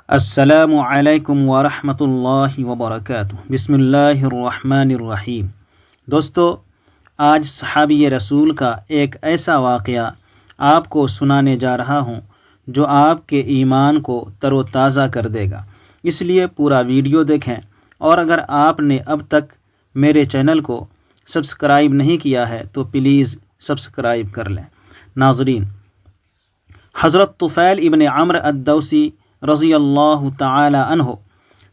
السلام علیکم ورحمۃ اللہ وبرکاتہ۔ بسم اللہ الرحمن الرحیم۔ دوستو، آج صحابی رسول کا ایک ایسا واقعہ آپ کو سنانے جا رہا ہوں جو آپ کے ایمان کو تر و تازہ کر دے گا، اس لیے پورا ویڈیو دیکھیں، اور اگر آپ نے اب تک میرے چینل کو سبسکرائب نہیں کیا ہے تو پلیز سبسکرائب کر لیں۔ ناظرین، حضرت طفیل ابن عمرو الدوسی رضی اللہ تعالی عنہ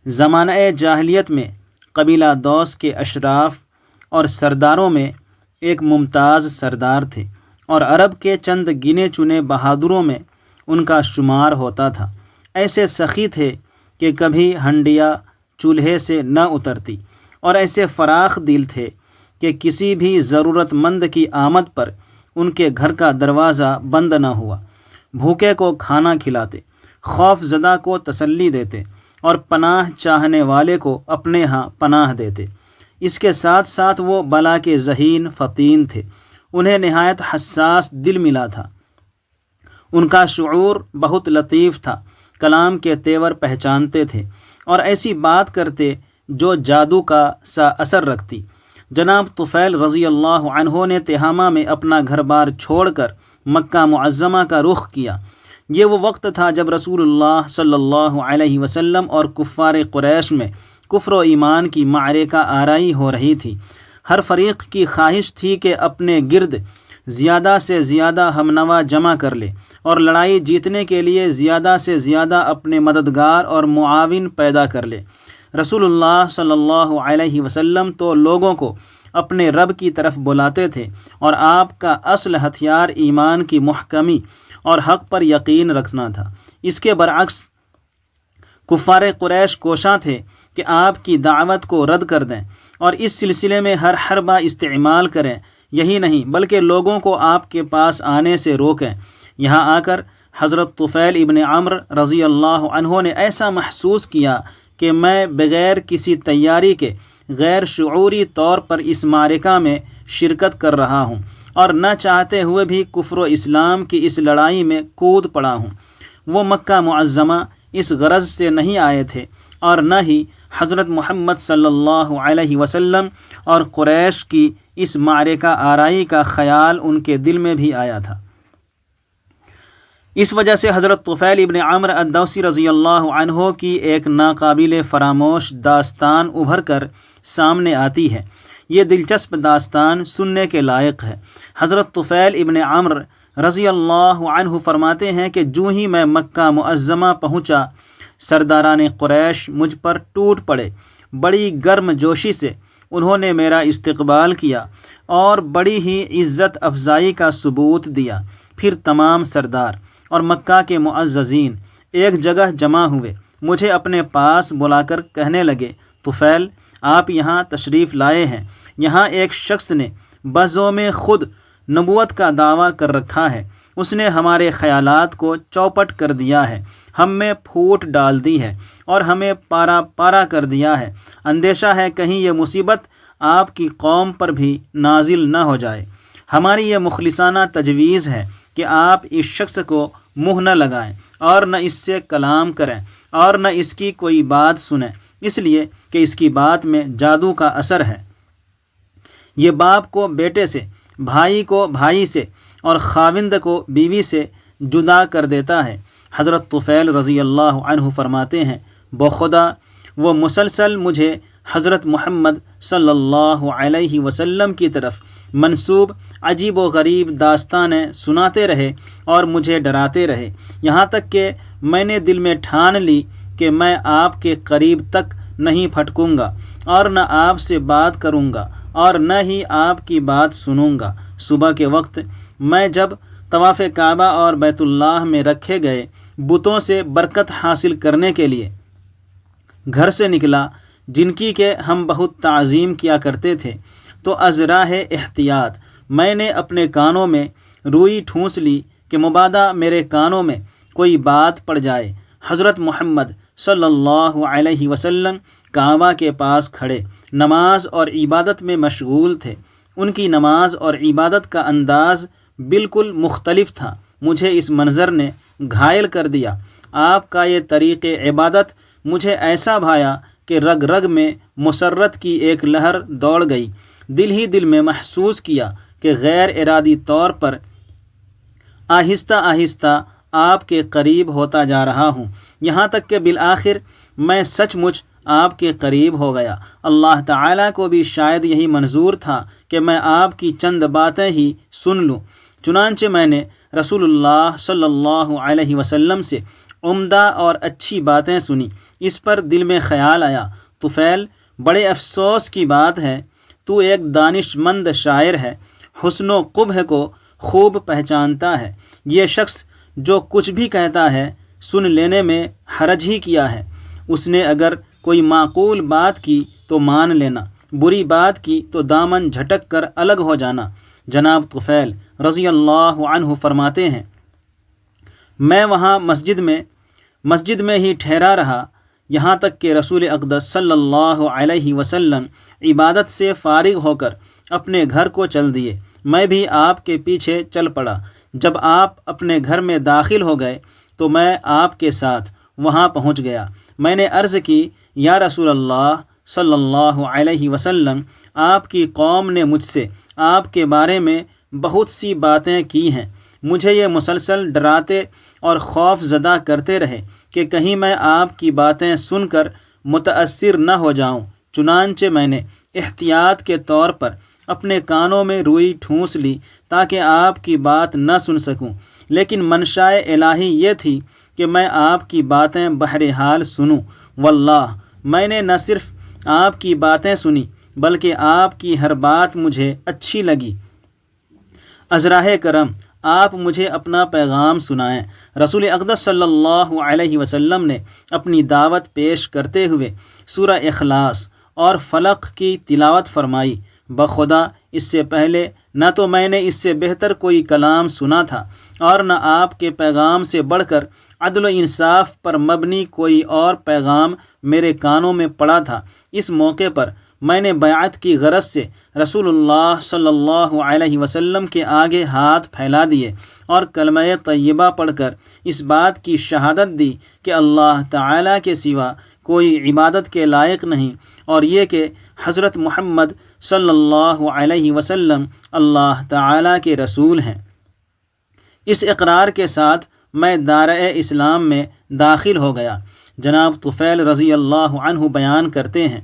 زمانہ جاہلیت میں قبیلہ دوس کے اشراف اور سرداروں میں ایک ممتاز سردار تھے، اور عرب کے چند گنے چنے بہادروں میں ان کا شمار ہوتا تھا۔ ایسے سخی تھے کہ کبھی ہنڈیا چولہے سے نہ اترتی، اور ایسے فراخ دل تھے کہ کسی بھی ضرورت مند کی آمد پر ان کے گھر کا دروازہ بند نہ ہوا۔ بھوکے کو کھانا کھلاتے، خوف زدہ کو تسلی دیتے، اور پناہ چاہنے والے کو اپنے ہاں پناہ دیتے۔ اس کے ساتھ ساتھ وہ بلا کے ذہین فطین تھے، انہیں نہایت حساس دل ملا تھا۔ ان کا شعور بہت لطیف تھا، کلام کے تیور پہچانتے تھے، اور ایسی بات کرتے جو جادو کا سا اثر رکھتی۔ جناب طفیل رضی اللہ عنہ نے تہامہ میں اپنا گھر بار چھوڑ کر مکہ معظمہ کا رخ کیا۔ یہ وہ وقت تھا جب رسول اللہ صلی اللہ علیہ وسلم اور کفار قریش میں کفر و ایمان کی معرکہ آرائی ہو رہی تھی۔ ہر فریق کی خواہش تھی کہ اپنے گرد زیادہ سے زیادہ ہم نوا جمع کر لے، اور لڑائی جیتنے کے لیے زیادہ سے زیادہ اپنے مددگار اور معاون پیدا کر لے۔ رسول اللہ صلی اللہ علیہ وسلم تو لوگوں کو اپنے رب کی طرف بلاتے تھے، اور آپ کا اصل ہتھیار ایمان کی محکمی اور حق پر یقین رکھنا تھا۔ اس کے برعکس کفار قریش کوشاں تھے کہ آپ کی دعوت کو رد کر دیں اور اس سلسلے میں ہر حربہ استعمال کریں۔ یہی نہیں بلکہ لوگوں کو آپ کے پاس آنے سے روکیں۔ یہاں آ کر حضرت طفیل ابن عمرو رضی اللہ عنہ نے ایسا محسوس کیا کہ میں بغیر کسی تیاری کے غیر شعوری طور پر اس معرکہ میں شرکت کر رہا ہوں، اور نہ چاہتے ہوئے بھی کفر و اسلام کی اس لڑائی میں کود پڑا ہوں۔ وہ مکہ معظمہ اس غرض سے نہیں آئے تھے، اور نہ ہی حضرت محمد صلی اللہ علیہ وسلم اور قریش کی اس معرکہ آرائی کا خیال ان کے دل میں بھی آیا تھا۔ اس وجہ سے حضرت طفیل ابن عمرو الدوسی رضی اللہ عنہ کی ایک ناقابل فراموش داستان ابھر کر سامنے آتی ہے۔ یہ دلچسپ داستان سننے کے لائق ہے۔ حضرت طفیل ابن عمرو رضی اللہ عنہ فرماتے ہیں کہ جو ہی میں مکہ معظمہ پہنچا، سرداران قریش مجھ پر ٹوٹ پڑے۔ بڑی گرم جوشی سے انہوں نے میرا استقبال کیا اور بڑی ہی عزت افزائی کا ثبوت دیا۔ پھر تمام سردار اور مکہ کے معززین ایک جگہ جمع ہوئے، مجھے اپنے پاس بلا کر کہنے لگے، طفیل، آپ یہاں تشریف لائے ہیں۔ یہاں ایک شخص نے بزوم خود نبوت کا دعویٰ کر رکھا ہے۔ اس نے ہمارے خیالات کو چوپٹ کر دیا ہے، ہم میں پھوٹ ڈال دی ہے، اور ہمیں پارا پارا کر دیا ہے۔ اندیشہ ہے کہیں یہ مصیبت آپ کی قوم پر بھی نازل نہ ہو جائے۔ ہماری یہ مخلصانہ تجویز ہے کہ آپ اس شخص کو منہ نہ لگائیں، اور نہ اس سے کلام کریں، اور نہ اس کی کوئی بات سنیں، اس لیے کہ اس کی بات میں جادو کا اثر ہے۔ یہ باپ کو بیٹے سے، بھائی کو بھائی سے، اور خاوند کو بیوی سے جدا کر دیتا ہے۔ حضرت طفیل رضی اللہ عنہ فرماتے ہیں، بخدا وہ مسلسل مجھے حضرت محمد صلی اللہ علیہ وسلم کی طرف منسوب عجیب و غریب داستانیں سناتے رہے اور مجھے ڈراتے رہے، یہاں تک کہ میں نے دل میں ٹھان لی کہ میں آپ کے قریب تک نہیں پھٹکوں گا، اور نہ آپ سے بات کروں گا، اور نہ ہی آپ کی بات سنوں گا۔ صبح کے وقت میں جب طواف کعبہ اور بیت اللہ میں رکھے گئے بتوں سے برکت حاصل کرنے کے لیے گھر سے نکلا، جن کی کہ ہم بہت تعظیم کیا کرتے تھے، تو از راہ احتیاط میں نے اپنے کانوں میں روئی ٹھونس لی کہ مبادا میرے کانوں میں کوئی بات پڑ جائے۔ حضرت محمد صلی اللہ علیہ وسلم کعبہ کے پاس کھڑے نماز اور عبادت میں مشغول تھے۔ ان کی نماز اور عبادت کا انداز بالکل مختلف تھا۔ مجھے اس منظر نے گھائل کر دیا آپ کا یہ طریق عبادت مجھے ایسا بھایا کہ رگ رگ میں مسرت کی ایک لہر دوڑ گئی۔ دل ہی دل میں محسوس کیا کہ غیر ارادی طور پر آہستہ آہستہ آپ کے قریب ہوتا جا رہا ہوں، یہاں تک کہ بالآخر میں سچ مچ آپ کے قریب ہو گیا۔ اللہ تعالیٰ کو بھی شاید یہی منظور تھا کہ میں آپ کی چند باتیں ہی سن لوں، چنانچہ میں نے رسول اللہ صلی اللہ علیہ وسلم سے عمدہ اور اچھی باتیں سنی۔ اس پر دل میں خیال آیا، طفیل، بڑے افسوس کی بات ہے، تو ایک دانش مند شاعر ہے، حسن و قبح کو خوب پہچانتا ہے۔ یہ شخص جو کچھ بھی کہتا ہے سن لینے میں حرج ہی کیا ہے۔ اس نے اگر کوئی معقول بات کی تو مان لینا، بری بات کی تو دامن جھٹک کر الگ ہو جانا۔ جناب طفیل رضی اللہ عنہ فرماتے ہیں، میں وہاں مسجد میں ہی ٹھہرا رہا، یہاں تک کہ رسول اقدس صلی اللہ علیہ وسلم عبادت سے فارغ ہو کر اپنے گھر کو چل دیے۔ میں بھی آپ کے پیچھے چل پڑا۔ جب آپ اپنے گھر میں داخل ہو گئے تو میں آپ کے ساتھ وہاں پہنچ گیا۔ میں نے عرض کی، یا رسول اللہ صلی اللہ علیہ وسلم، آپ کی قوم نے مجھ سے آپ کے بارے میں بہت سی باتیں کی ہیں۔ مجھے یہ مسلسل ڈراتے اور خوف زدہ کرتے رہے کہ کہیں میں آپ کی باتیں سن کر متاثر نہ ہو جاؤں۔ چنانچہ میں نے احتیاط کے طور پر اپنے کانوں میں روئی ٹھونس لی تاکہ آپ کی بات نہ سن سکوں، لیکن منشائے الہی یہ تھی کہ میں آپ کی باتیں بہرحال سنوں۔ واللہ میں نے نہ صرف آپ کی باتیں سنی بلکہ آپ کی ہر بات مجھے اچھی لگی۔ ازراہ کرم، آپ مجھے اپنا پیغام سنائیں۔ رسول اقدس صلی اللہ علیہ وسلم نے اپنی دعوت پیش کرتے ہوئے سورہ اخلاص اور فلق کی تلاوت فرمائی۔ بخدا اس سے پہلے نہ تو میں نے اس سے بہتر کوئی کلام سنا تھا اور نہ آپ کے پیغام سے بڑھ کر عدل و انصاف پر مبنی کوئی اور پیغام میرے کانوں میں پڑا تھا۔ اس موقع پر میں نے بیعت کی غرض سے رسول اللہ صلی اللہ علیہ وسلم کے آگے ہاتھ پھیلا دیے اور کلمہ طیبہ پڑھ کر اس بات کی شہادت دی کہ اللہ تعالیٰ کے سوا کوئی عبادت کے لائق نہیں، اور یہ کہ حضرت محمد صلی اللہ علیہ وسلم اللہ تعالیٰ کے رسول ہیں۔ اس اقرار کے ساتھ میں دارِ اسلام میں داخل ہو گیا۔ جناب طفیل رضی اللہ عنہ بیان کرتے ہیں،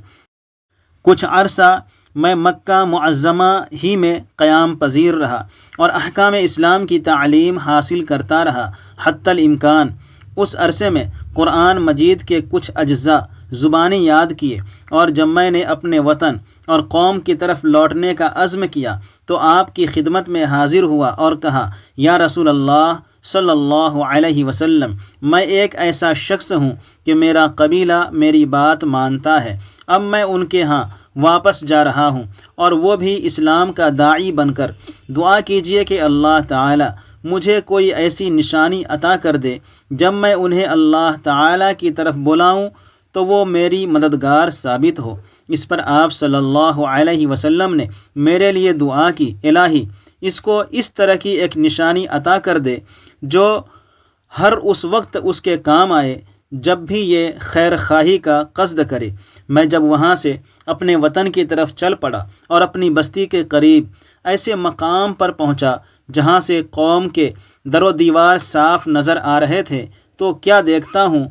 کچھ عرصہ میں مکہ معظمہ ہی میں قیام پذیر رہا اور احکام اسلام کی تعلیم حاصل کرتا رہا حتی الامکان۔ اس عرصے میں قرآن مجید کے کچھ اجزاء زبانی یاد کیے، اور جب میں نے اپنے وطن اور قوم کی طرف لوٹنے کا عزم کیا تو آپ کی خدمت میں حاضر ہوا اور کہا، یا رسول اللہ صلی اللہ علیہ وسلم، میں ایک ایسا شخص ہوں کہ میرا قبیلہ میری بات مانتا ہے۔ اب میں ان کے ہاں واپس جا رہا ہوں، اور وہ بھی اسلام کا داعی بن کر۔ دعا کیجئے کہ اللہ تعالی مجھے کوئی ایسی نشانی عطا کر دے جب میں انہیں اللہ تعالی کی طرف بلاؤں تو وہ میری مددگار ثابت ہو۔ اس پر آپ صلی اللہ علیہ وسلم نے میرے لیے دعا کی، الہی اس کو اس طرح کی ایک نشانی عطا کر دے جو ہر اس وقت اس کے کام آئے جب بھی یہ خیر خواہی کا قصد کرے۔ میں جب وہاں سے اپنے وطن کی طرف چل پڑا اور اپنی بستی کے قریب ایسے مقام پر پہنچا جہاں سے قوم کے در و دیوار صاف نظر آ رہے تھے تو کیا دیکھتا ہوں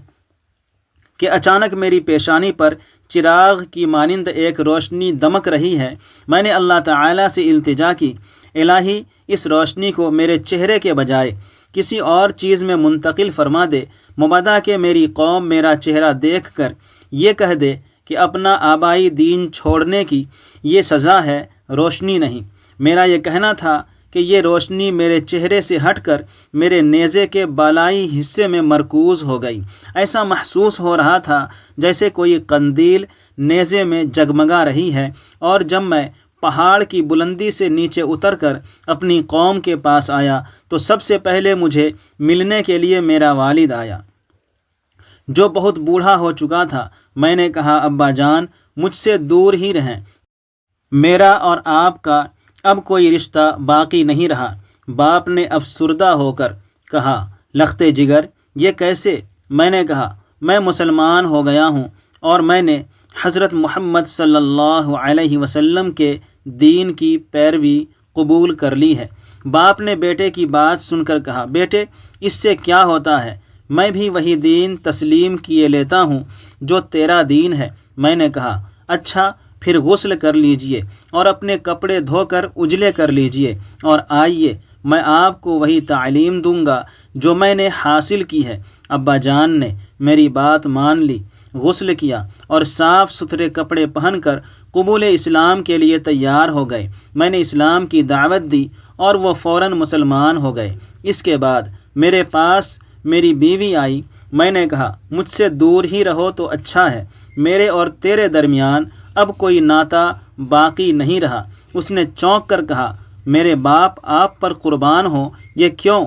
کہ اچانک میری پیشانی پر چراغ کی مانند ایک روشنی دمک رہی ہے۔ میں نے اللہ تعالیٰ سے التجا کی، الہی اس روشنی کو میرے چہرے کے بجائے کسی اور چیز میں منتقل فرما دے، مبادا کہ میری قوم میرا چہرہ دیکھ کر یہ کہہ دے کہ اپنا آبائی دین چھوڑنے کی یہ سزا ہے، روشنی نہیں۔ میرا یہ کہنا تھا کہ یہ روشنی میرے چہرے سے ہٹ کر میرے نیزے کے بالائی حصے میں مرکوز ہو گئی۔ ایسا محسوس ہو رہا تھا جیسے کوئی قندیل نیزے میں جگمگا رہی ہے، اور جب میں پہاڑ کی بلندی سے نیچے اتر کر اپنی قوم کے پاس آیا تو سب سے پہلے مجھے ملنے کے لیے میرا والد آیا جو بہت بوڑھا ہو چکا تھا۔ میں نے کہا، ابا جان مجھ سے دور ہی رہیں، میرا اور آپ کا اب کوئی رشتہ باقی نہیں رہا۔ باپ نے افسردہ ہو کر کہا، لخت جگر یہ کیسے؟ میں نے کہا میں مسلمان ہو گیا ہوں اور میں نے حضرت محمد صلی اللہ علیہ وسلم کے دین کی پیروی قبول کر لی ہے۔ باپ نے بیٹے کی بات سن کر کہا بیٹے اس سے کیا ہوتا ہے، میں بھی وہی دین تسلیم کیے لیتا ہوں جو تیرا دین ہے۔ میں نے کہا اچھا پھر غسل کر لیجئے اور اپنے کپڑے دھو کر اجلے کر لیجئے اور آئیے میں آپ کو وہی تعلیم دوں گا جو میں نے حاصل کی ہے۔ ابا جان نے میری بات مان لی، غسل کیا اور صاف ستھرے کپڑے پہن کر قبول اسلام کے لیے تیار ہو گئے۔ میں نے اسلام کی دعوت دی اور وہ فوراً مسلمان ہو گئے۔ اس کے بعد میرے پاس میری بیوی آئی۔ میں نے کہا مجھ سے دور ہی رہو تو اچھا ہے، میرے اور تیرے درمیان اب کوئی ناطہ باقی نہیں رہا۔ اس نے چونک کر کہا میرے باپ آپ پر قربان ہوں، یہ کیوں؟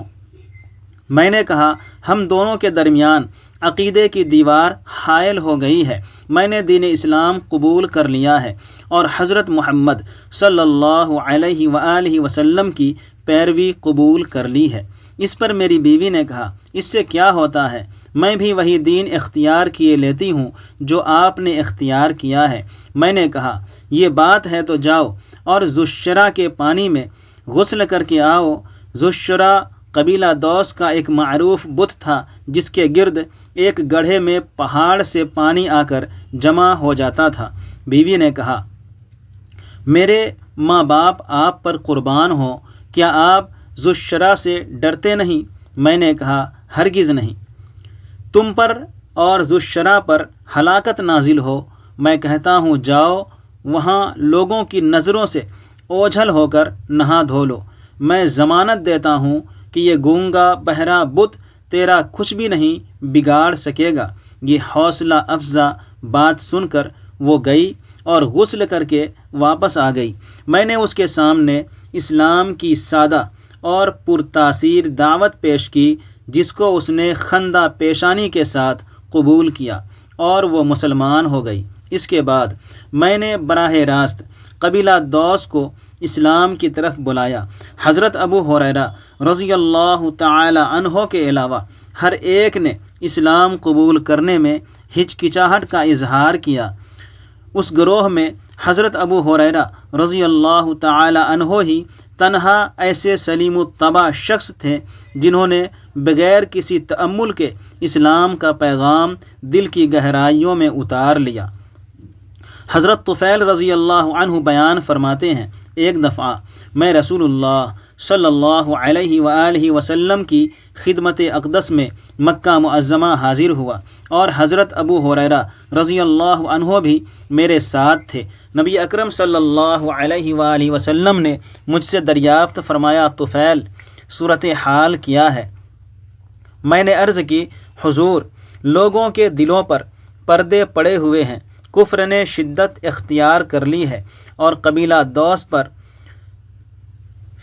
میں نے کہا ہم دونوں کے درمیان عقیدے کی دیوار حائل ہو گئی ہے، میں نے دین اسلام قبول کر لیا ہے اور حضرت محمد صلی اللہ علیہ وآلہ وسلم کی پیروی قبول کر لی ہے۔ اس پر میری بیوی نے کہا اس سے کیا ہوتا ہے، میں بھی وہی دین اختیار کیے لیتی ہوں جو آپ نے اختیار کیا ہے۔ میں نے کہا یہ بات ہے تو جاؤ اور ذوالشرا کے پانی میں غسل کر کے آؤ۔ ذوالشرا قبیلہ دوس کا ایک معروف بت تھا جس کے گرد ایک گڑھے میں پہاڑ سے پانی آ کر جمع ہو جاتا تھا۔ بیوی نے کہا میرے ماں باپ آپ پر قربان ہوں، کیا آپ ذوالشرا سے ڈرتے نہیں؟ میں نے کہا ہرگز نہیں، تم پر اور ذوالشرا پر ہلاکت نازل ہو۔ میں کہتا ہوں جاؤ وہاں لوگوں کی نظروں سے اوجھل ہو کر نہا دھو لو۔ میں ضمانت دیتا ہوں کہ یہ گونگا بہرا بت تیرا کچھ بھی نہیں بگاڑ سکے گا۔ یہ حوصلہ افزا بات سن کر وہ گئی اور غسل کر کے واپس آ گئی۔ میں نے اس کے سامنے اسلام کی سادہ اور پرتاثیر دعوت پیش کی جس کو اس نے خندہ پیشانی کے ساتھ قبول کیا اور وہ مسلمان ہو گئی۔ اس کے بعد میں نے براہ راست قبیلہ دوس کو اسلام کی طرف بلایا۔ حضرت ابو ہریرہ رضی اللہ تعالی عنہ کے علاوہ ہر ایک نے اسلام قبول کرنے میں ہچکچاہٹ کا اظہار کیا۔ اس گروہ میں حضرت ابو ہریرہ رضی اللہ تعالی عنہ ہی تنہا ایسے سلیم الطبع شخص تھے جنہوں نے بغیر کسی تأمل کے اسلام کا پیغام دل کی گہرائیوں میں اتار لیا۔ حضرت طفیل رضی اللہ عنہ بیان فرماتے ہیں ایک دفعہ میں رسول اللہ صلی اللہ علیہ وآلہ وسلم کی خدمت اقدس میں مکہ معظمہ حاضر ہوا اور حضرت ابو ہریرہ رضی اللہ عنہ بھی میرے ساتھ تھے۔ نبی اکرم صلی اللہ علیہ وآلہ وسلم نے مجھ سے دریافت فرمایا طفیل صورتحال کیا ہے؟ میں نے عرض کی حضور لوگوں کے دلوں پر پردے پڑے ہوئے ہیں، کفر نے شدت اختیار کر لی ہے اور قبیلہ دوس پر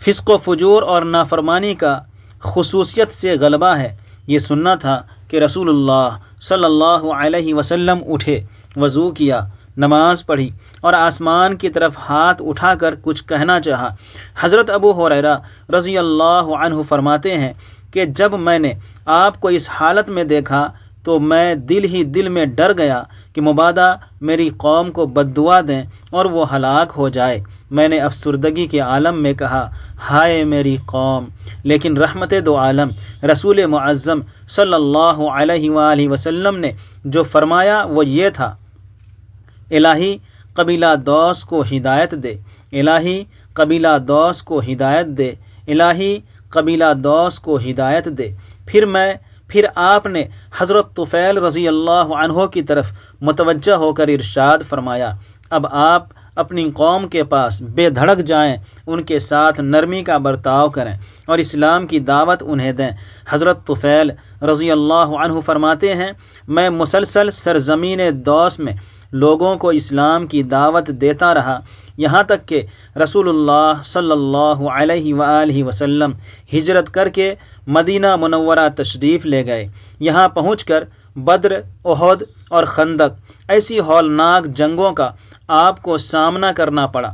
فسق و فجور اور نافرمانی کا خصوصیت سے غلبہ ہے۔ یہ سننا تھا کہ رسول اللہ صلی اللہ علیہ وسلم اٹھے، وضو کیا، نماز پڑھی اور آسمان کی طرف ہاتھ اٹھا کر کچھ کہنا چاہا۔ حضرت ابو ہریرہ رضی اللہ عنہ فرماتے ہیں کہ جب میں نے آپ کو اس حالت میں دیکھا تو میں دل ہی دل میں ڈر گیا کہ مبادا میری قوم کو بددعا دیں اور وہ ہلاک ہو جائے۔ میں نے افسردگی کے عالم میں کہا ہائے میری قوم، لیکن رحمت دو عالم رسول معظم صلی اللہ علیہ وآلہ وسلم نے جو فرمایا وہ یہ تھا الہی قبیلہ دوس کو ہدایت دے، الہی قبیلہ دوس کو ہدایت دے، الہی قبیلہ دوس کو ہدایت دے۔ پھر آپ نے حضرت طفیل رضی اللہ عنہ کی طرف متوجہ ہو کر ارشاد فرمایا اب آپ اپنی قوم کے پاس بے دھڑک جائیں، ان کے ساتھ نرمی کا برتاؤ کریں اور اسلام کی دعوت انہیں دیں۔ حضرت طفیل رضی اللہ عنہ فرماتے ہیں میں مسلسل سرزمین دوس میں لوگوں کو اسلام کی دعوت دیتا رہا یہاں تک کہ رسول اللہ صلی اللہ علیہ وآلہ وسلم ہجرت کر کے مدینہ منورہ تشریف لے گئے۔ یہاں پہنچ کر بدر، احد اور خندق ایسی ہولناک جنگوں کا آپ کو سامنا کرنا پڑا۔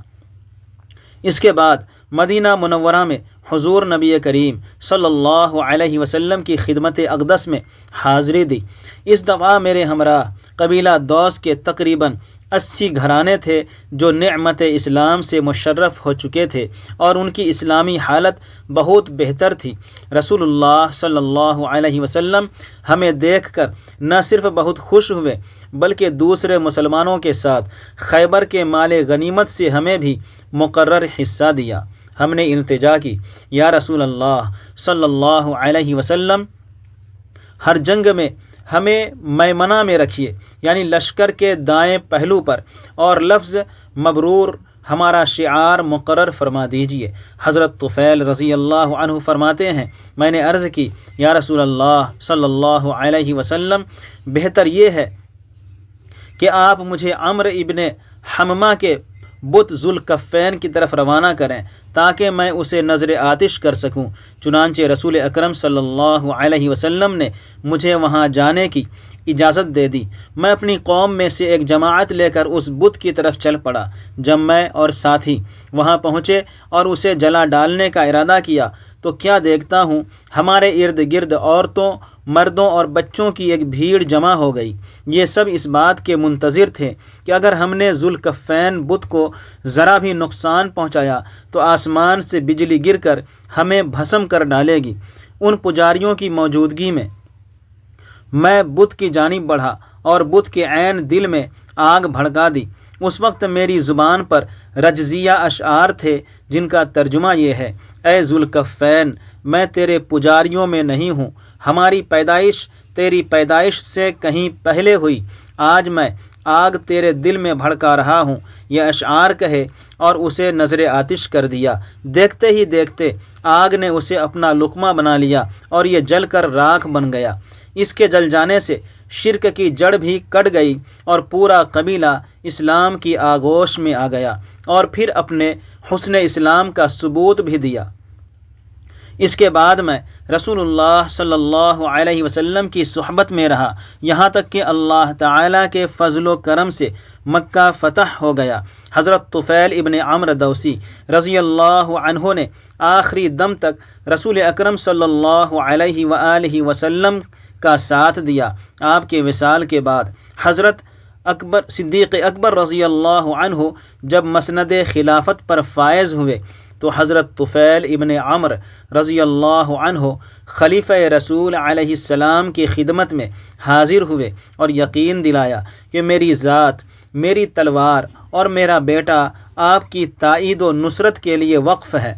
اس کے بعد مدینہ منورہ میں حضور نبی کریم صلی اللہ علیہ وسلم کی خدمت اقدس میں حاضری دی۔ اس دفعہ میرے ہمراہ قبیلہ دوس کے تقریباً 80 گھرانے تھے جو نعمت اسلام سے مشرف ہو چکے تھے اور ان کی اسلامی حالت بہت بہتر تھی۔ رسول اللہ صلی اللہ علیہ وسلم ہمیں دیکھ کر نہ صرف بہت خوش ہوئے بلکہ دوسرے مسلمانوں کے ساتھ خیبر کے مال غنیمت سے ہمیں بھی مقرر حصہ دیا۔ ہم نے التجا کی، یا رسول اللہ صلی اللہ علیہ وسلم، ہر جنگ میں ہمیں میمنہ میں رکھیے، یعنی لشکر کے دائیں پہلو پر، اور لفظ مبرور ہمارا شعار مقرر فرما دیجیے۔ حضرت طفیل رضی اللہ عنہ فرماتے ہیں، میں نے عرض کی، یا رسول اللہ صلی اللہ علیہ وسلم، بہتر یہ ہے کہ آپ مجھے عمرو ابن حممہ کے بت ذوالکفین کی طرف روانہ کریں تاکہ میں اسے نظر آتش کر سکوں۔ چنانچہ رسول اکرم صلی اللہ علیہ وسلم نے مجھے وہاں جانے کی اجازت دے دی۔ میں اپنی قوم میں سے ایک جماعت لے کر اس بت کی طرف چل پڑا۔ جب میں اور ساتھی وہاں پہنچے اور اسے جلا ڈالنے کا ارادہ کیا تو کیا دیکھتا ہوں، ہمارے ارد گرد عورتوں، مردوں اور بچوں کی ایک بھیڑ جمع ہو گئی۔ یہ سب اس بات کے منتظر تھے کہ اگر ہم نے ذوالکفین بت کو ذرا بھی نقصان پہنچایا تو آسمان سے بجلی گر کر ہمیں بھسم کر ڈالے گی۔ ان پجاریوں کی موجودگی میں میں بت کی جانب بڑھا اور بت کے عین دل میں آگ بھڑکا دی۔ اس وقت میری زبان پر رجزیہ اشعار تھے جن کا ترجمہ یہ ہے، اے ذوالکفین، میں تیرے پجاریوں میں نہیں ہوں، ہماری پیدائش تیری پیدائش سے کہیں پہلے ہوئی، آج میں آگ تیرے دل میں بھڑکا رہا ہوں۔ یہ اشعار کہے اور اسے نظر آتش کر دیا۔ دیکھتے ہی دیکھتے آگ نے اسے اپنا لقمہ بنا لیا اور یہ جل کر راکھ بن گیا۔ اس کے جل جانے سے شرک کی جڑ بھی کٹ گئی اور پورا قبیلہ اسلام کی آغوش میں آ گیا اور پھر اپنے حسن اسلام کا ثبوت بھی دیا۔ اس کے بعد میں رسول اللہ صلی اللہ علیہ وسلم کی صحبت میں رہا، یہاں تک کہ اللہ تعالیٰ کے فضل و کرم سے مکہ فتح ہو گیا۔ حضرت طفیل ابن عمرو دوسی رضی اللہ عنہ نے آخری دم تک رسول اکرم صلی اللہ علیہ وآلہ وسلم کا ساتھ دیا۔ آپ کے وصال کے بعد حضرت صدیق اکبر رضی اللہ عنہ جب مسند خلافت پر فائز ہوئے تو حضرت طفیل ابن عمرو رضی اللہ عنہ خلیفہ رسول علیہ السلام کی خدمت میں حاضر ہوئے اور یقین دلایا کہ میری ذات، میری تلوار اور میرا بیٹا آپ کی تائید و نصرت کے لیے وقف ہے۔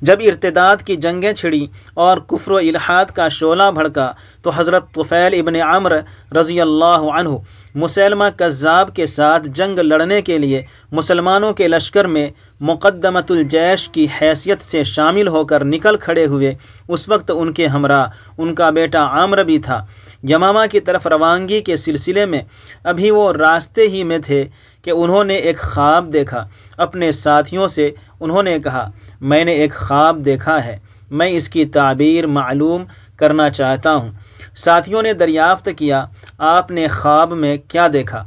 جب ارتداد کی جنگیں چھڑیں اور کفر و الحاد کا شعلہ بھڑکا تو حضرت طفیل ابن عمرو رضی اللہ عنہ مسیلمہ کذاب کے ساتھ جنگ لڑنے کے لیے مسلمانوں کے لشکر میں مقدمۃ الجیش کی حیثیت سے شامل ہو کر نکل کھڑے ہوئے۔ اس وقت ان کے ہمراہ ان کا بیٹا عامر بھی تھا۔ یمامہ کی طرف روانگی کے سلسلے میں ابھی وہ راستے ہی میں تھے کہ انہوں نے ایک خواب دیکھا۔ اپنے ساتھیوں سے انہوں نے کہا، میں نے ایک خواب دیکھا ہے، میں اس کی تعبیر معلوم کرنا چاہتا ہوں۔ ساتھیوں نے دریافت کیا، آپ نے خواب میں کیا دیکھا؟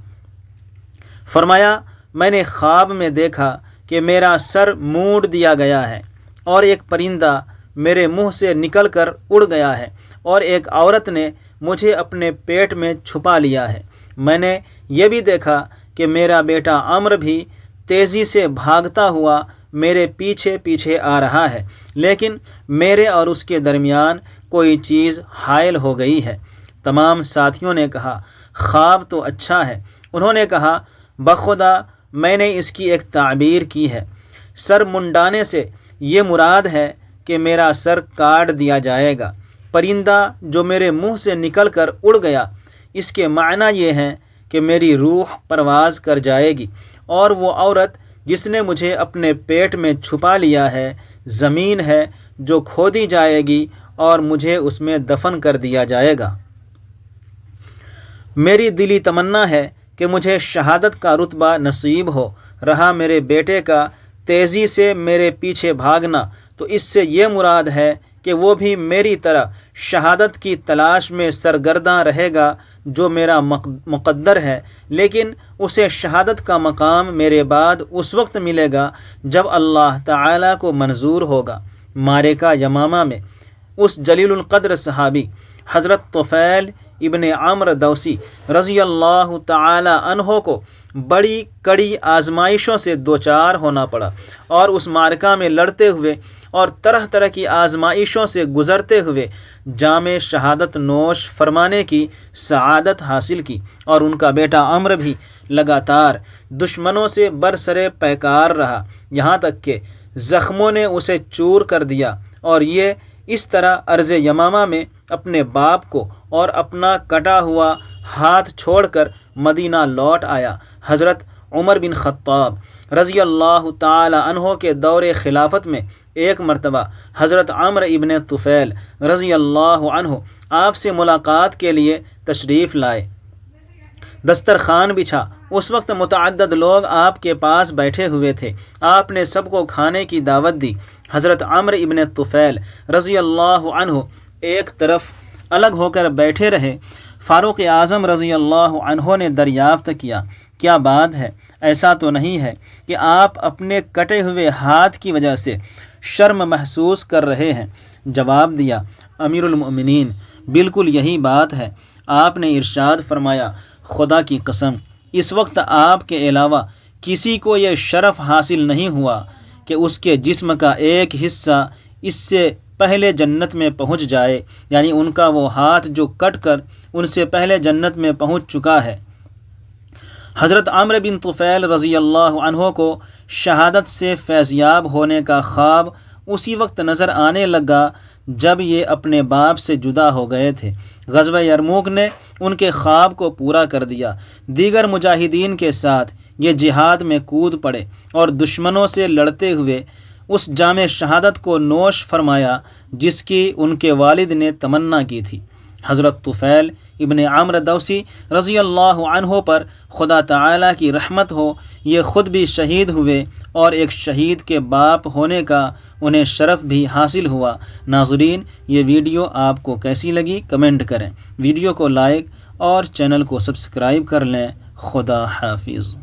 فرمایا، میں نے خواب میں دیکھا کہ میرا سر مونڈ دیا گیا ہے اور ایک پرندہ میرے منہ سے نکل کر اڑ گیا ہے اور ایک عورت نے مجھے اپنے پیٹ میں چھپا لیا ہے۔ میں نے یہ بھی دیکھا کہ میرا بیٹا عمرو بھی تیزی سے بھاگتا ہوا میرے پیچھے پیچھے آ رہا ہے، لیکن میرے اور اس کے درمیان کوئی چیز حائل ہو گئی ہے۔ تمام ساتھیوں نے کہا، خواب تو اچھا ہے۔ انہوں نے کہا، بخدا میں نے اس کی ایک تعبیر کی ہے۔ سر منڈانے سے یہ مراد ہے کہ میرا سر کاٹ دیا جائے گا۔ پرندہ جو میرے منہ سے نکل کر اڑ گیا، اس کے معنی یہ ہے کہ میری روح پرواز کر جائے گی، اور وہ عورت جس نے مجھے اپنے پیٹ میں چھپا لیا ہے زمین ہے جو کھودی جائے گی اور مجھے اس میں دفن کر دیا جائے گا۔ میری دلی تمنا ہے کہ مجھے شہادت کا رتبہ نصیب ہو۔ رہا میرے بیٹے کا تیزی سے میرے پیچھے بھاگنا، تو اس سے یہ مراد ہے کہ وہ بھی میری طرح شہادت کی تلاش میں سرگرداں رہے گا جو میرا مقدر ہے، لیکن اسے شہادت کا مقام میرے بعد اس وقت ملے گا جب اللہ تعالیٰ کو منظور ہوگا۔ معرکہ یمامہ میں اس جلیل القدر صحابی حضرت طفیل ابن عمرو دوسی رضی اللہ تعالی عنہ کو بڑی کڑی آزمائشوں سے دوچار ہونا پڑا، اور اس معرکہ میں لڑتے ہوئے اور طرح طرح کی آزمائشوں سے گزرتے ہوئے جام شہادت نوش فرمانے کی سعادت حاصل کی، اور ان کا بیٹا عمرو بھی لگاتار دشمنوں سے برسر پیکار رہا، یہاں تک کہ زخموں نے اسے چور کر دیا، اور یہ اس طرح ارض یمامہ میں اپنے باپ کو اور اپنا کٹا ہوا ہاتھ چھوڑ کر مدینہ لوٹ آیا۔ حضرت عمر بن خطاب رضی اللہ تعالی عنہ کے دور خلافت میں ایک مرتبہ حضرت عمرو ابن طفیل رضی اللہ عنہ آپ سے ملاقات کے لیے تشریف لائے۔ دسترخوان بچھا، اس وقت متعدد لوگ آپ کے پاس بیٹھے ہوئے تھے، آپ نے سب کو کھانے کی دعوت دی۔ حضرت عمرو ابن طفیل رضی اللہ عنہ ایک طرف الگ ہو کر بیٹھے رہے۔ فاروق اعظم رضی اللہ عنہ نے دریافت کیا، کیا بات ہے؟ ایسا تو نہیں ہے کہ آپ اپنے کٹے ہوئے ہاتھ کی وجہ سے شرم محسوس کر رہے ہیں؟ جواب دیا، امیر المؤمنین، بالکل یہی بات ہے۔ آپ نے ارشاد فرمایا، خدا کی قسم اس وقت آپ کے علاوہ کسی کو یہ شرف حاصل نہیں ہوا کہ اس کے جسم کا ایک حصہ اس سے پہلے جنت میں پہنچ جائے، یعنی ان کا وہ ہاتھ جو کٹ کر ان سے پہلے جنت میں پہنچ چکا ہے۔ حضرت عمرو بن طفیل رضی اللہ عنہ کو شہادت سے فیضیاب ہونے کا خواب اسی وقت نظر آنے لگا جب یہ اپنے باپ سے جدا ہو گئے تھے۔ غزوہ یرموک نے ان کے خواب کو پورا کر دیا۔ دیگر مجاہدین کے ساتھ یہ جہاد میں کود پڑے اور دشمنوں سے لڑتے ہوئے اس جام شہادت کو نوش فرمایا جس کی ان کے والد نے تمنا کی تھی۔ حضرت طفیل ابن عمرو دوسی رضی اللہ عنہ پر خدا تعالیٰ کی رحمت ہو، یہ خود بھی شہید ہوئے اور ایک شہید کے باپ ہونے کا انہیں شرف بھی حاصل ہوا۔ ناظرین، یہ ویڈیو آپ کو کیسی لگی کمنٹ کریں، ویڈیو کو لائک اور چینل کو سبسکرائب کر لیں۔ خدا حافظ۔